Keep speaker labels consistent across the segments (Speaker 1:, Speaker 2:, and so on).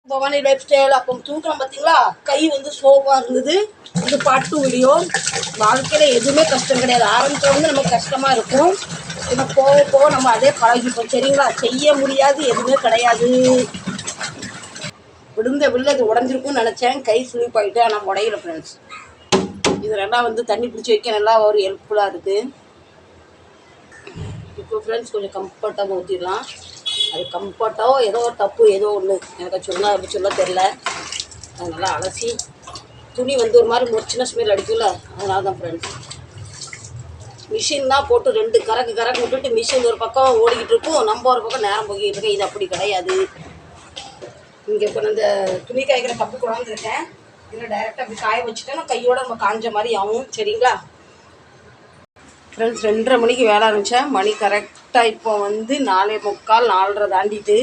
Speaker 1: Bhavani life style அப்போ தூக்கம் பார்த்தீங்களா, கை வந்து சோப்பாக இருந்தது. இது பாட்டு வீடியோ. வாழ்க்கையில் எதுவுமே கஷ்டம் கிடையாது. ஆரம்பத்தில் வந்து நமக்கு கஷ்டமாக இருக்கும். இப்போ போக போக நம்ம அதே பழகிப்போம். சரிங்களா, செய்ய முடியாது எதுவுமே கிடையாது. விழுந்த வில்லது உடஞ்சிருக்கும்னு நினச்சேன், கை ஸ்லிப் ஆகிட்டு. ஆனால் உடையில ஃப்ரெண்ட்ஸ். இது நல்லா வந்து தண்ணி பிடிச்சி வைக்க நல்லா ஒரு ஹெல்ப்ஃபுல்லாக இருக்குது. இப்போ ஃப்ரெண்ட்ஸ் கொஞ்சம் கம்ஃபர்ட்டாக ஊற்றிடலாம். அது கம்ஃபர்ட்டாக ஏதோ ஒரு தப்பு ஏதோ ஒன்று எனக்கு அப்படி சொல்ல தெரில. அது நல்லா அலசி துணி வந்து ஒரு மாதிரி சின்ன ஸ்மெல் அடிக்கும்ல, அதனால தான் ஃப்ரெண்ட்ஸ். மிஷின் தான் போட்டு 2 கறக்கு விட்டுட்டு மிஷின் ஒரு பக்கம் ஓடிக்கிட்டு இருக்கும், நம்ம ஒரு பக்கம் நேரம் போய்கிட்டு இருக்கேன். இது அப்படி கிடையாது. இங்கே இப்போ இந்த துணி காய்க்கிற கப்பு கொண்டாந்துருக்கேன். இதில் டைரெக்டாக அப்படி காய வச்சுட்டா நான் கையோடு நம்ம காஞ்ச மாதிரி ஆகும். சரிங்களா ஃப்ரெண்ட்ஸ், 2:30 மணிக்கு வேலை ஆரம்பித்தேன். மணி கரெக்டாக இப்போ வந்து 4:45 4:30 தாண்டிட்டு.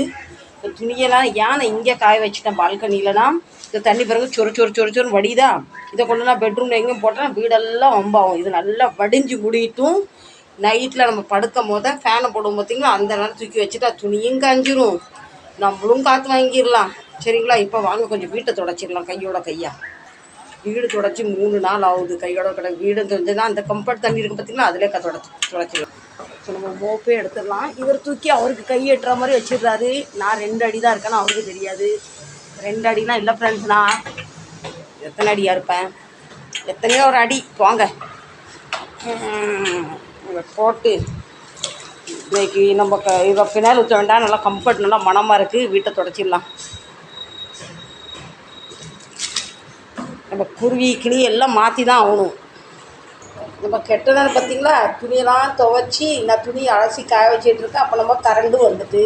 Speaker 1: இப்போ துணியெல்லாம் நான் இங்கே காய வச்சுட்டேன் பால்கனியிலனா. இந்த தண்ணி பிறகு சொரு வடிதா. இதை கொண்டு நான் பெட்ரூமில் எங்கேயும் போட்டேன், வீடெல்லாம் வம்பாகும். இது நல்லா வடிஞ்சு முடிட்டும். நைட்டில் நம்ம படுக்கும் போது ஃபேனை போடுவோம் பார்த்தீங்களா, அந்த நேரம் தூக்கி வச்சுட்டா துணியும் காஞ்சிரும், நம்மளும் காற்று வாங்கிடலாம். சரிங்களா, இப்போ வாங்க கொஞ்சம் வீட்டை துடைச்சிடலாம் கையோட கையா. வீடு துடைச்சி 3 நாள் ஆகுது. கையோட வீடு துடைச்சதுன்னா அந்த கம்ஃபர்ட் தண்ணி இருக்குது பார்த்தீங்களா, அதிலே துடைச்சிடலாம். ஸோ நம்ம மோப்பே எடுத்துடலாம். இவர் தூக்கி அவருக்கு கை எட்டுற மாதிரி வச்சிடுறாரு. நான் 2 அடி தான் இருக்கேன்னு அவருக்கு தெரியாது. 2 அடிலாம் இல்லை ஃப்ரெண்ட்ஸ். நான் எத்தனை அடியாக இருப்பேன், எத்தனையோ ஒரு அடி போங்க. போட்டு இன்னைக்கு நம்ம இதை பின்னால் ஊற்ற வேண்டாம். நல்லா கம்ஃபர்ட் நல்லா மனமாக இருக்குது. வீட்டை துடைச்சிடலாம். நம்ம குருவி கிளி எல்லாம் மாற்றி தான் ஆகணும். நம்ம கெட்டதானு பார்த்திங்களா, துணியெல்லாம் துவைச்சி நான் துணி அலசி காய வச்சிட்டு இருக்கேன். அப்போ நம்ம கரண்டு வந்துட்டு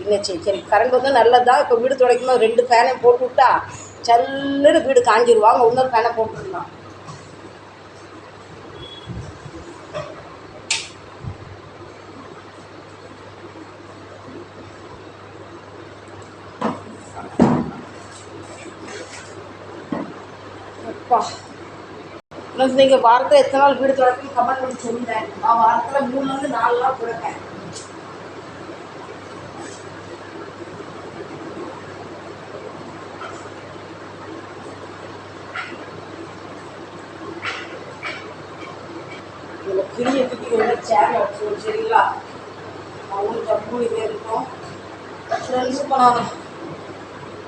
Speaker 1: இல்லை. சரி கரண்ட் வந்து நல்லது தான். இப்போ வீடு துடைக்கணும். 2 ஃபேனையும் போட்டு விட்டா சல்லுன்னு வீடு காஞ்சிடுவாங்க. இன்னொரு ஃபேனை போட்டுருக்கலாம். அப்பா நீங்கள் வாரத்தில் எத்தனை நாள் வீடு துடைக்கணும் கமெண்ட் பண்ணி சொல்லுங்கள். நான் வாரத்தில் 3 to 4 நாள் துடைப்பேன். இதில் கிளியை தூக்கி வந்து சேரில் வச்சுருவோம். சரிங்களா, அவங்களும் ஜப்பு இதே இருக்கும். ஃப்ரெண்ட்ஸு போனாங்க.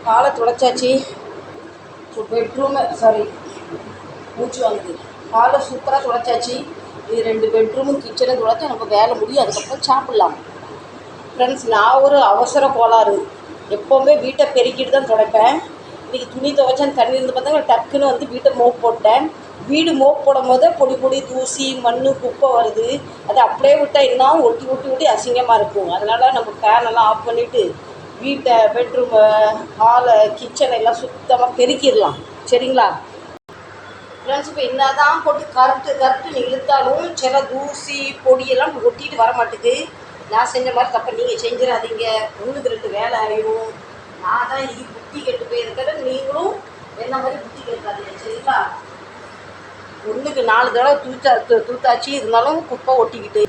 Speaker 1: காலை துடைச்சாச்சு. ஸோ பெட்ரூமு மூச்சு வாங்குது. காலை சூப்பராக துடைச்சாச்சு. இது 2 பெட்ரூமும் கிச்சனை துடைச்சா நம்ம வேலை முடியும். அதுக்கப்புறம் சாப்பிட்லாம். ஃப்ரெண்ட்ஸ், நான் ஒரு அவசர கோளாறு. எப்போவுமே வீட்டை பெருக்கிட்டு தான் துடைப்பேன். இன்றைக்கி துணி துவைச்சேன்னு தண்ணி இருந்து பார்த்தா டக்குன்னு வந்து வீட்டை மோப் போட்டேன். வீடு மோப் போடும் போது பொடி தூசி மண் குப்பை வருது. அதை அப்படியே விட்டால் இன்னும் ஒட்டி அசிங்கமாக இருக்கும். அதனால் நம்ம ஃபேனெல்லாம் ஆஃப் பண்ணிவிட்டு வீட்டை பெட்ரூமு ஹாலை கிச்சனை எல்லாம் சுத்தமாக பெருக்கிடலாம். சரிங்களா ஃப்ரெண்ட்ஸ், இப்போ என்ன தான் போட்டு கரெக்டு இழுத்தாலும் சில தூசி பொடியெல்லாம் ஒட்டிட்டு வர மாட்டேங்குது. நான் செஞ்ச மாதிரி தப்ப நீங்கள் செஞ்சிடாதீங்க. 1க்கு 2 வேலை ஆகிடும். நான் தான் இன்றைக்கி புத்தி கெட்டு போயிருக்கிறேன். நீங்களும் என்ன மாதிரி புத்தி கெட்டாதீங்க. சரிங்களா, 1க்கு 4 தடவை தூத்தாச்சு, இருந்தாலும் குப்பை ஒட்டிக்கிட்டு.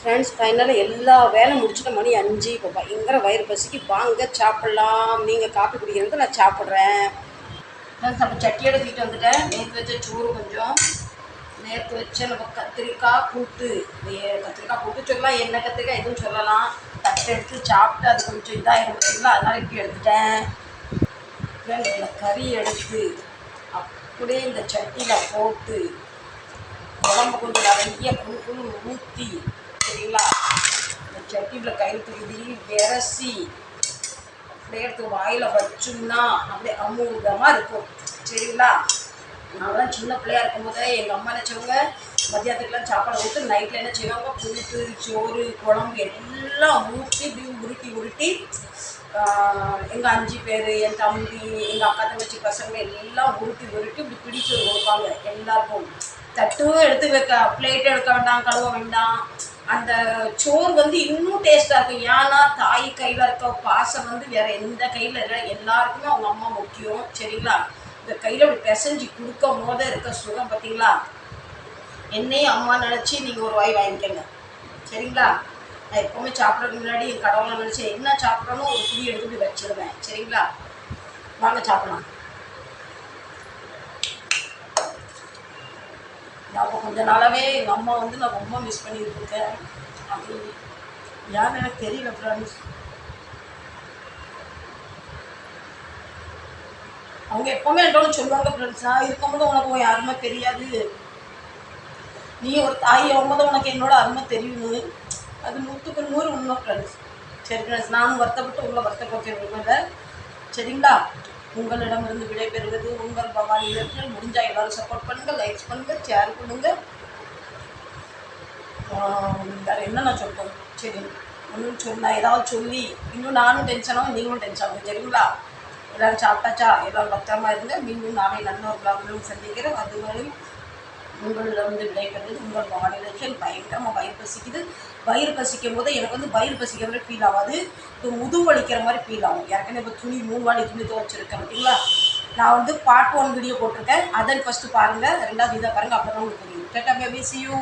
Speaker 1: ஃப்ரெண்ட்ஸ், ஃபைனலாக எல்லா வேலையும் முடிச்சுட்டு மணி 5. இப்போ பயங்கர வயிறு பசிக்கு. வாங்க சாப்பிட்லாம். நீங்கள் காப்பி குடிக்கிறது நான் சாப்பிட்றேன். ஃப்ரெண்ட்ஸ், அப்போ சட்டி எடுத்துக்கிட்டு வந்துட்டேன். நேற்று வச்ச சோறு கொஞ்சம், நேற்று வச்ச நம்ம கத்திரிக்காய் கூட்டு சொல்லலாம், எண்ணெய் கத்திரிக்காய் எதுவும் சொல்லலாம். தட்டை எடுத்து சாப்பிட்டு அது கொஞ்சம் இதாகிடும் பார்த்தீங்களா, அதனால் இப்படி எடுத்துட்டேன். ஃப்ரெண்ட்ஸ், இந்த கறி எடுத்து அப்படியே இந்த சட்டியில் போட்டு குழம்பு கொஞ்சம் நிறைய புழு ஊற்றி, சரிங்களா, இந்த சட்டியில் கை தூக்கி விரசி அப்படியே எடுத்து வாயில் வச்சோம்னா அப்படியே அமுதமாக இருக்கும். சரிங்களா, நாங்களாம் சின்ன பிள்ளையாக இருக்கும் போதே எங்கள் அம்மா என்ன செய்வாங்க, மத்தியானத்துக்குலாம் சாப்பாடு ஊற்றி நைட்டில் என்ன செய்வாங்க, கூட்டு சோறு குழம்பு எல்லாம் ஊற்றி இப்படி உருட்டி எங்கள் 5 பேர், என் தம்பி, எங்கள் அக்கா தங்கச்சி பசங்க எல்லாம் உருட்டி இப்படி பிடிச்சி கொடுப்பாங்க எல்லாருக்கும். தட்டும் எடுத்து வைக்க, பிளேட்டு எடுக்க வேண்டாம், கழுவ வேண்டாம். அந்த சோறு வந்து இன்னும் டேஸ்ட்டாக இருக்கும். ஏன்னா தாய் கையில் இருக்க பாசம் வந்து வேறு எந்த கையில் இல்லை. எல்லாருக்குமே அவங்க அம்மா முக்கியம். சரிங்களா, இந்த கையில் அப்படி பிசைஞ்சு கொடுக்கும் போது இருக்க சுகம் பார்த்தீங்களா. என்னையும் அம்மா நினச்சி நீங்கள் ஒரு வாய் வாங்கிக்கங்க. சரிங்களா, நான் எப்போவுமே சாப்பிட்றதுக்கு முன்னாடி என் கடவுளை நினச்சி என்ன சாப்பிட்றனோ ஒரு புளி எடுத்து வச்சுருவேன். சரிங்களா, வாங்க சாப்பிடலாம். நான் இப்போ கொஞ்ச நாளாகவே எங்கள் அம்மா வந்து நான் ரொம்ப மிஸ் பண்ணிட்டு இருக்கேன். அது யாருன்னு எனக்கு தெரியல ஃப்ரெண்ட்ஸ். அவங்க எப்போவுமே என்கிட்ட சொல்லுவாங்க ஃப்ரெண்ட்ஸ், நான் இருக்கும்போது உனக்கு உன் அருமை தெரியாது, நீ ஒரு தாய் ஆகும்போது உனக்கு என்னோட அருமை தெரியும்னு. அது 100க்கு 100 உண்மை ஃப்ரெண்ட்ஸ். சரி ஃப்ரெண்ட்ஸ், நானும் வருத்தப்பட்டு உங்களை வருத்தப்பட்டு சரிங்களா. உங்களிடமிருந்து விடைபெறுவது உங்கள் பவானி. முடிஞ்சால் எல்லோரும் சப்போர்ட் பண்ணுங்கள், லைக்ஸ் பண்ணுங்கள், ஷேர் பண்ணுங்கள். வேறு என்ன நான் சொல்கிறேன்? சரி, ஒன்றும் நான் ஏதாவது சொல்லி இன்னும் நானும் டென்ஷனாகவும் நீங்களும் டென்ஷன் ஆகும் சரிங்களா. எல்லோரும் சாப்பிட்டாச்சா? எல்லோரும் பத்திரமா இருங்க. மீண்டும் நாளை நல்ல ஒரு பிளாக்களும் சந்திக்கிறேன். அதுவரை உங்களிடம் விடைபெறுவது உங்கள் வானிலைகள். பயங்கரமாக வயிறு பசிக்குது. வயிறு பசிக்கும் போது எனக்கு வந்து வயிறு பசிக்கிற மாதிரி ஃபீல் ஆகாது, இப்போ முதுகு வலிக்கிற மாதிரி ஃபீல் ஆகும். ஏற்கனவே இப்போ துணி 3 வாடி துணி துவைச்சிருக்கேன் பார்த்தீங்களா. நான் வந்து பார்ட் 1 வீடியோ போட்டிருக்கேன், அதை ஃபஸ்ட்டு பாருங்கள், 2வது இதை பாருங்கள், அப்போ தான் உங்களுக்கு தெரியும். Tata baby, see you.